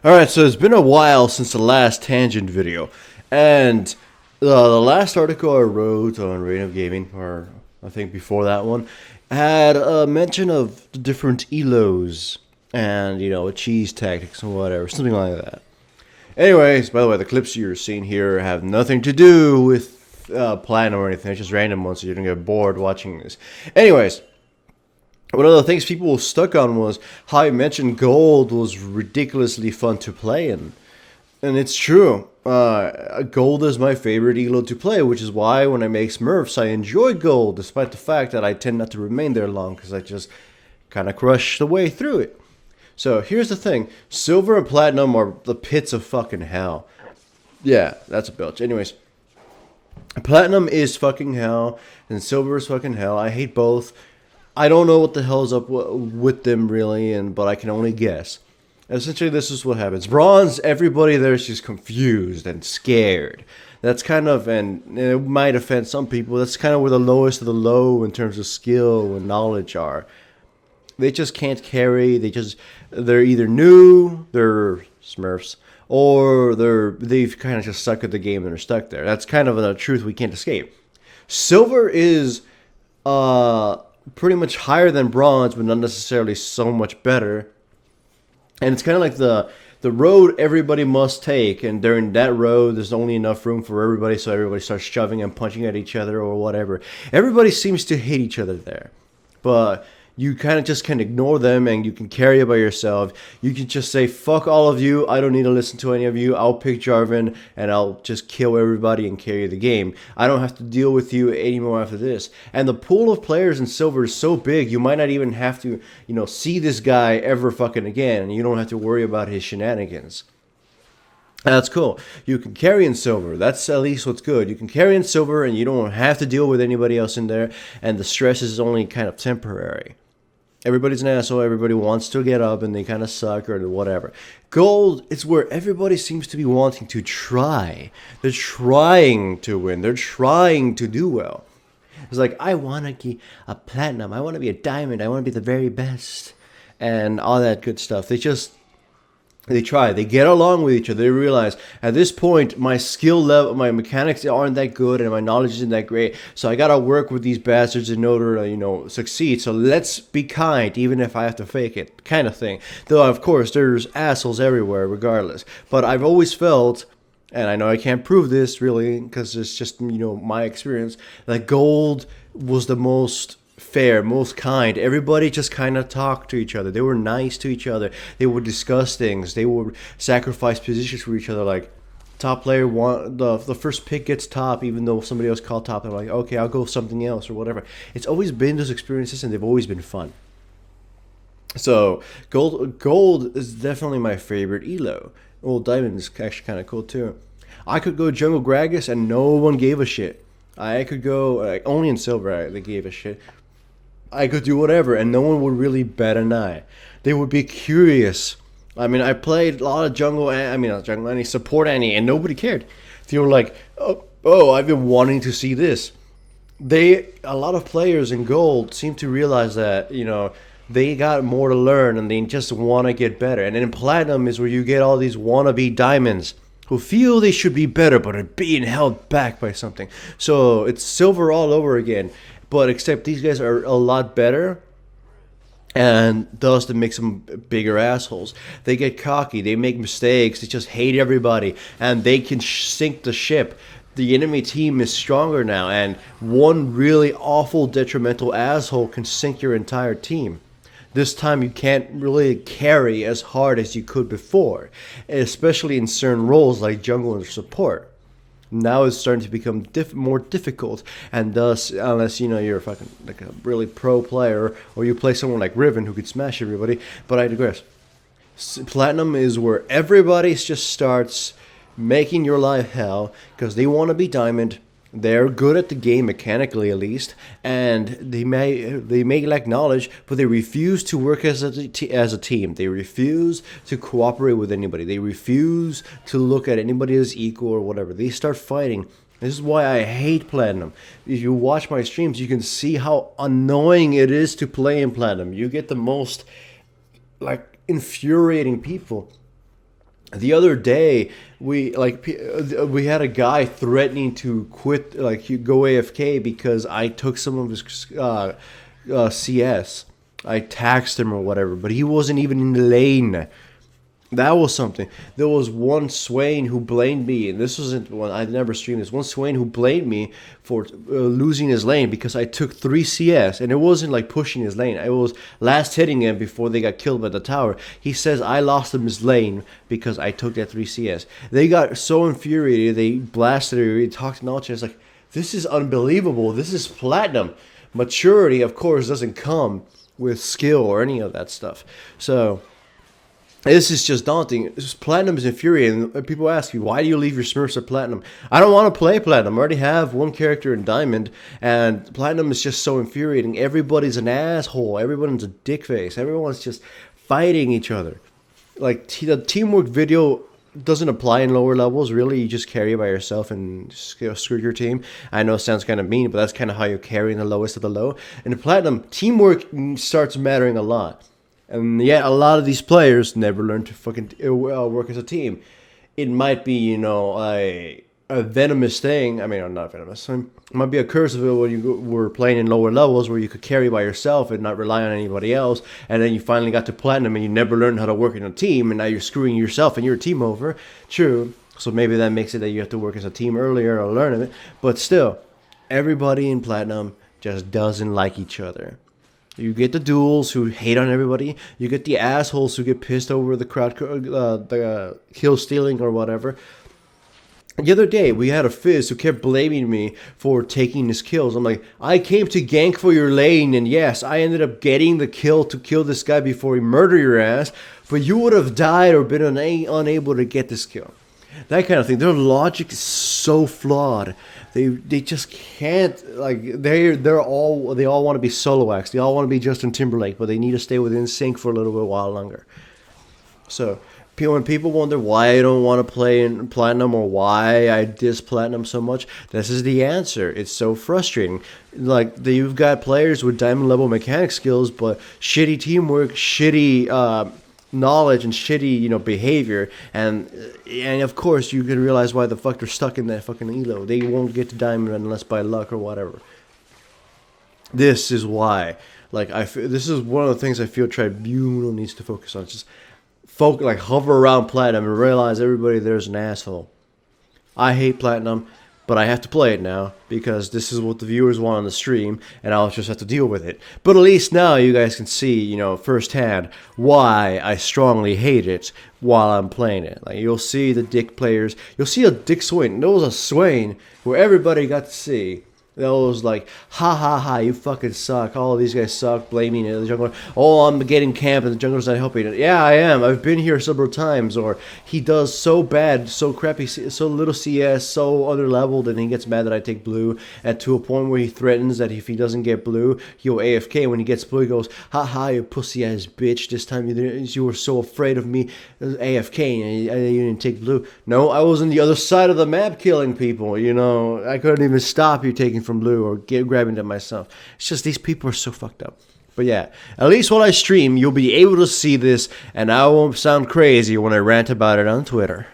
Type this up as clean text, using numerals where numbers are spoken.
Alright, so it's been a while since the last tangent video, and the last article I wrote on Rain of Gaming, or I think before that one, had a mention of the different ELOs and, cheese tactics and whatever, something like that. Anyways, by the way, the clips you're seeing here have nothing to do with Platinum or anything, it's just random ones so you don't get bored watching this. Anyways, one of the things people were stuck on was how I mentioned gold was ridiculously fun to play in. And it's true. Gold is my favorite elo to play, which is why when I make Smurfs, I enjoy gold, despite the fact that I tend not to remain there long, because I just kind of crush the way through it. So here's the thing. Silver and platinum are the pits of fucking hell. Yeah, that's a belch. Anyways, platinum is fucking hell, and silver is fucking hell. I hate both. I don't know what the hell's up with them really, but I can only guess. Essentially, this is what happens. Bronze, everybody there is just confused and scared. That's kind of, and it might offend some people, that's kind of where the lowest of the low in terms of skill and knowledge are. They just can't carry. They're either new, they're Smurfs, or they've kind of just stuck at the game and they're stuck there. That's kind of a truth we can't escape. Silver is pretty much higher than bronze, but not necessarily so much better. And it's kind of like the road everybody must take, and during that road, there's only enough room for everybody, so everybody starts shoving and punching at each other or whatever. Everybody seems to hate each other there, but you kind of just can ignore them, and you can carry it by yourself. You can just say, fuck all of you, I don't need to listen to any of you, I'll pick Jarvan, and I'll just kill everybody and carry the game. I don't have to deal with you anymore after this. And the pool of players in Silver is so big, you might not even have to, see this guy ever fucking again, and you don't have to worry about his shenanigans. That's cool. You can carry in Silver. That's at least what's good. You can carry in Silver, and you don't have to deal with anybody else in there, and the stress is only kind of temporary. Everybody's an asshole, everybody wants to get up, and they kind of suck or whatever. Gold, it's where everybody seems to be wanting to try. They're trying to win. They're trying to do well. It's like, I want to be a platinum. I want to be a diamond. I want to be the very best. And all that good stuff. They try. They get along with each other. They realize, at this point, my skill level, my mechanics aren't that good, and my knowledge isn't that great. So I gotta work with these bastards in order to, succeed. So let's be kind, even if I have to fake it, kind of thing. Though, of course, there's assholes everywhere, regardless. But I've always felt, and I know I can't prove this really, because it's just my experience, that gold was the most fair, most kind. Everybody just kind of talked to each other. They were nice to each other. They would discuss things. They would sacrifice positions for each other. Like, top player the first pick gets top, even though somebody else called top. They're like, okay, I'll go something else or whatever. It's always been those experiences, and they've always been fun. So gold is definitely my favorite elo. Well, diamond is actually kind of cool too. I could go jungle Gragas and no one gave a shit. I could go only in silver. They gave a shit. I could do whatever, and no one would really bat an eye. They would be curious. I mean, I played a lot of jungle, not jungle, any support any, and nobody cared. They were like, oh, I've been wanting to see this. A lot of players in gold seem to realize that, they got more to learn, and they just want to get better. And then in platinum is where you get all these wannabe diamonds who feel they should be better, but are being held back by something. So it's silver all over again. But except these guys are a lot better, and thus that makes them bigger assholes. They get cocky, they make mistakes, they just hate everybody, and they can sink the ship. The enemy team is stronger now, and one really awful detrimental asshole can sink your entire team. This time you can't really carry as hard as you could before, especially in certain roles like jungle and support. Now it's starting to become more difficult, and thus, unless you're fucking like a really pro player, or you play someone like Riven who could smash everybody. But I digress. Platinum is where everybody just starts making your life hell because they want to be diamond. They're good at the game mechanically, at least, and they may lack knowledge, but they refuse to work as a team. They refuse to cooperate with anybody. They refuse to look at anybody as equal or whatever. They start fighting. This is why I hate Platinum. If you watch my streams, you can see how annoying it is to play in Platinum. You get the most infuriating people. The other day, we had a guy threatening to quit, like he go AFK because I took some of his CS. I taxed him or whatever, but he wasn't even in the lane. That was something. There was one Swain who blamed me, and this wasn't one I never streamed this. One Swain who blamed me for losing his lane because I took 3 CS, and it wasn't like pushing his lane. I was last hitting him before they got killed by the tower. He says I lost him his lane because I took that 3 CS. They got so infuriated, they blasted her, they talked nonsense. Like, this is unbelievable. This is platinum. Maturity, of course, doesn't come with skill or any of that stuff. So this is just daunting. Platinum is infuriating. People ask me, why do you leave your Smurfs at Platinum? I don't want to play Platinum. I already have one character in Diamond, and Platinum is just so infuriating. Everybody's an asshole. Everyone's a dickface. Everyone's just fighting each other. Like, the teamwork video doesn't apply in lower levels, really. You just carry by yourself and screw your team. I know it sounds kind of mean, but that's kind of how you carry in the lowest of the low. In the Platinum, teamwork starts mattering a lot. And yet, a lot of these players never learn to fucking work as a team. It might be, you know, a venomous thing. I mean, not venomous. It might be a curse of it when you were playing in lower levels where you could carry by yourself and not rely on anybody else. And then you finally got to Platinum and you never learned how to work in a team. And now you're screwing yourself and your team over. True. So maybe that makes it that you have to work as a team earlier or learn it. But still, everybody in Platinum just doesn't like each other. You get the duels who hate on everybody. You get the assholes who get pissed over the crowd, the kill stealing or whatever. The other day, we had a Fizz who kept blaming me for taking his kills. I'm like, I came to gank for your lane, and yes, I ended up getting the kill to kill this guy before he murdered your ass, but you would have died or been unable to get this kill. That kind of thing. Their logic is so flawed. They just can't, like, they all want to be solo acts. They all want to be Justin Timberlake, but they need to stay within sync for a little bit while longer. So when people wonder why I don't want to play in Platinum or why I diss Platinum so much, this is the answer. It's so frustrating. Like, you've got players with diamond level mechanic skills, but shitty teamwork, shitty knowledge and shitty, you know, behavior, and of course you can realize why the fuck they're stuck in that fucking elo. They won't get to diamond unless by luck or whatever. This is why, like, this is one of the things I feel Tribunal needs to focus on. Just like hover around Platinum and realize everybody there's an asshole. I hate Platinum, but I have to play it now because this is what the viewers want on the stream, and I'll just have to deal with it. But at least now you guys can see, you know, firsthand why I strongly hate it while I'm playing it. Like, you'll see the dick players. You'll see a dick Swain. There was a Swain where everybody got to see. That was like, ha ha ha, you fucking suck. All these guys suck, blaming the jungler. Oh, I'm getting camp and the jungler's not helping. Yeah, I am. I've been here several times. Or he does so bad, so crappy, so little CS, so under-leveled, and he gets mad that I take blue. And to a point where he threatens that if he doesn't get blue, he'll AFK. When he gets blue, he goes, ha ha, you pussy-ass bitch. This time you were so afraid of me AFK and you didn't take blue. No, I was on the other side of the map killing people, you know. I couldn't even stop you taking from blue or grabbing them myself. It's just these people are so fucked up. But yeah, at least while I stream, you'll be able to see this, and I won't sound crazy when I rant about it on Twitter.